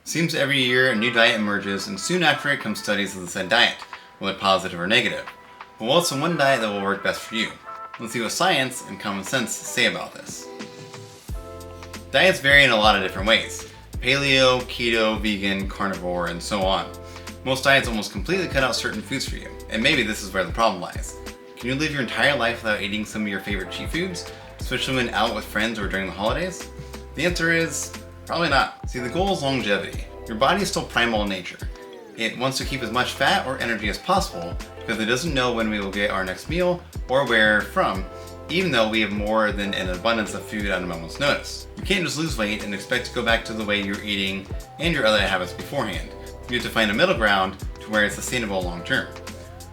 Seems every year a new diet emerges, and soon after it come studies of the said diet, whether positive or negative. But what's the one diet that will work best for you? Let's see what science and common sense say about this. Diets vary in a lot of different ways. Paleo, keto, vegan, carnivore, and so on. Most diets almost completely cut out certain foods for you, and maybe this is where the problem lies. Can you live your entire life without eating some of your favorite cheat foods, especially when out with friends or during the holidays? The answer is probably not. See, the goal is longevity. Your body is still primal in nature. It wants to keep as much fat or energy as possible because it doesn't know when we will get our next meal or where from, even though we have more than an abundance of food at a moment's notice. You can't just lose weight and expect to go back to the way you're eating and your other habits beforehand. You have to find a middle ground to where it's sustainable long term.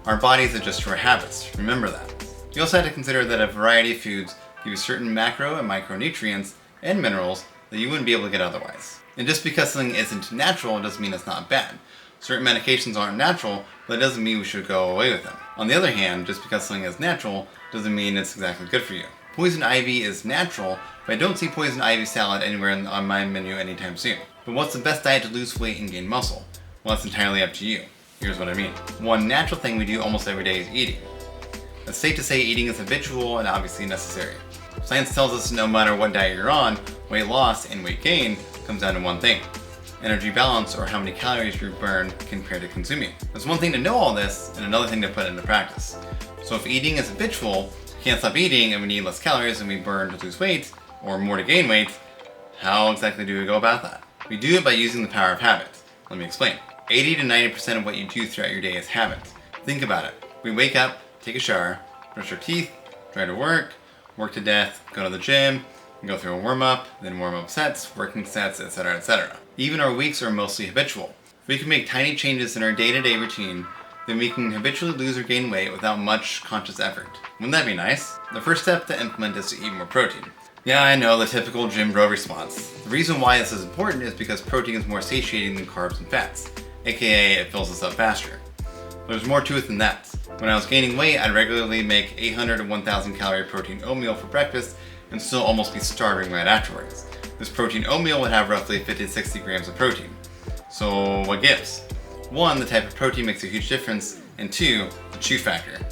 Our bodies adjust to our habits, remember that. You also have to consider that a variety of foods give you certain macro and micronutrients and minerals that you wouldn't be able to get otherwise. And just because something isn't natural doesn't mean it's not bad. Certain medications aren't natural, but it doesn't mean we should go away with them. On the other hand, just because something is natural doesn't mean it's exactly good for you. Poison ivy is natural, but I don't see poison ivy salad anywhere on my menu anytime soon. But what's the best diet to lose weight and gain muscle? Well, that's entirely up to you. Here's what I mean. One natural thing we do almost every day is eating. It's safe to say eating is habitual and obviously necessary. Science tells us no matter what diet you're on, weight loss and weight gain comes down to one thing: energy balance, or how many calories you burn compared to consuming. There's one thing to know all this and another thing to put into practice. So if eating is habitual, we can't stop eating and we need less calories than we burn to lose weight, or more to gain weight, how exactly do we go about that? We do it by using the power of habit. Let me explain. 80 to 90% of what you do throughout your day is habit. Think about it. We wake up, take a shower, brush our teeth, drive to work to death, go to the gym, go through a warm-up, then warm-up sets, working sets, etc., etc. Even our weeks are mostly habitual. If we can make tiny changes in our day-to-day routine, then we can habitually lose or gain weight without much conscious effort. Wouldn't that be nice? The first step to implement is to eat more protein. Yeah, I know, the typical gym bro response. The reason why this is important is because protein is more satiating than carbs and fats, aka it fills us up faster. But there's more to it than that. When I was gaining weight, I'd regularly make 800 to 1000 calorie protein oatmeal for breakfast and still almost be starving right afterwards. This protein oatmeal would have roughly 50 to 60 grams of protein. So what gives? 1, the type of protein makes a huge difference, and 2, the chew factor.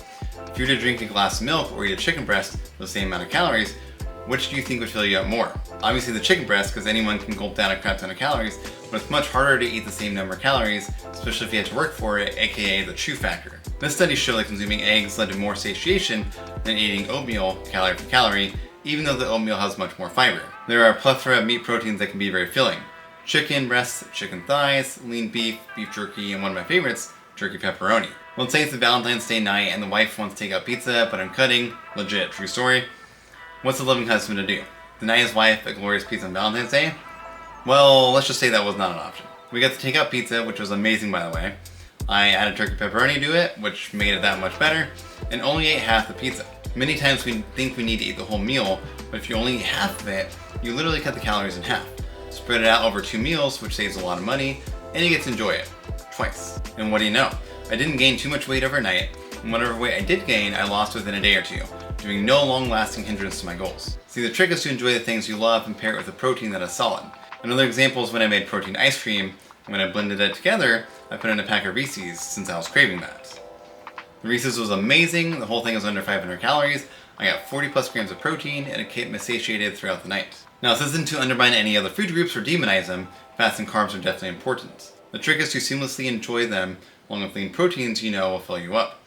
If you were to drink a glass of milk or eat a chicken breast with the same amount of calories, which do you think would fill you up more? Obviously the chicken breast, because anyone can gulp down a crap ton of calories, but it's much harder to eat the same number of calories, especially if you have to work for it, aka the chew factor. This study showed that consuming eggs led to more satiation than eating oatmeal calorie for calorie, even though the oatmeal has much more fiber. There are a plethora of meat proteins that can be very filling. Chicken breasts, chicken thighs, lean beef, beef jerky, and one of my favorites, jerky pepperoni. Let's say it's a Valentine's Day night and the wife wants to take out pizza, but I'm cutting. Legit, true story. What's a loving husband to do? Deny his wife a glorious pizza on Valentine's Day? Well, let's just say that was not an option. We got to take out pizza, which was amazing by the way. I added turkey pepperoni to it, which made it that much better, and only ate half the pizza. Many times we think we need to eat the whole meal, but if you only eat half of it, you literally cut the calories in half. Spread it out over 2 meals, which saves a lot of money, and you get to enjoy it. Twice. And what do you know? I didn't gain too much weight overnight, and whatever weight I did gain, I lost within a day or two, doing no long-lasting hindrance to my goals. See, the trick is to enjoy the things you love and pair it with a protein that is solid. Another example is when I made protein ice cream. When I blended it together, I put in a pack of Reese's since I was craving that. The Reese's was amazing, the whole thing was under 500 calories, I got 40 plus grams of protein, and it kept me satiated throughout the night. Now this isn't to undermine any other food groups or demonize them, fats and carbs are definitely important. The trick is to seamlessly enjoy them, along with lean proteins you know will fill you up.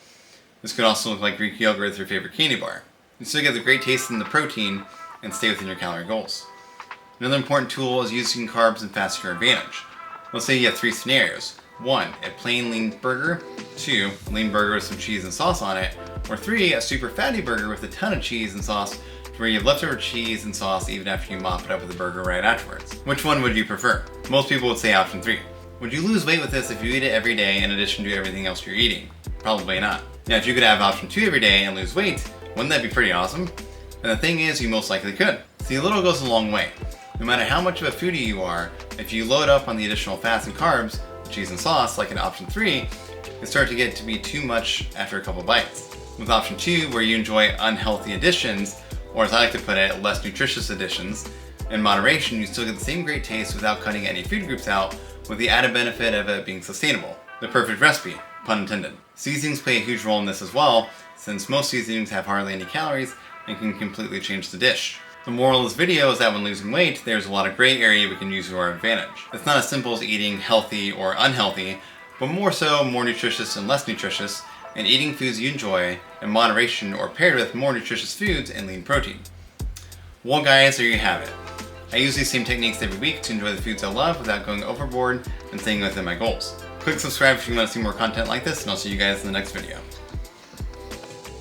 This could also look like Greek yogurt with your favorite candy bar. You still get the great taste in the protein and stay within your calorie goals. Another important tool is using carbs and fats to your advantage. Let's say you have 3 scenarios. 1, a plain lean burger. 2, a lean burger with some cheese and sauce on it. Or 3, a super fatty burger with a ton of cheese and sauce to where you have leftover cheese and sauce even after you mop it up with the burger right afterwards. Which one would you prefer? Most people would say option 3. Would you lose weight with this if you eat it every day in addition to everything else you're eating? Probably not. Now if you could have option 2 every day and lose weight, wouldn't that be pretty awesome? And the thing is, you most likely could. See, a little goes a long way. No matter how much of a foodie you are, if you load up on the additional fats and carbs, cheese and sauce, like in option 3, it starts to get to be too much after a couple bites. With option 2, where you enjoy unhealthy additions, or as I like to put it, less nutritious additions, in moderation you still get the same great taste without cutting any food groups out, with the added benefit of it being sustainable. The perfect recipe, pun intended. Seasonings play a huge role in this as well, since most seasonings have hardly any calories and can completely change the dish. The moral of this video is that when losing weight, there's a lot of gray area we can use to our advantage. It's not as simple as eating healthy or unhealthy, but more so more nutritious and less nutritious, and eating foods you enjoy in moderation or paired with more nutritious foods and lean protein. Well guys, there you have it. I use these same techniques every week to enjoy the foods I love without going overboard and staying within my goals. Click subscribe if you want to see more content like this, and I'll see you guys in the next video.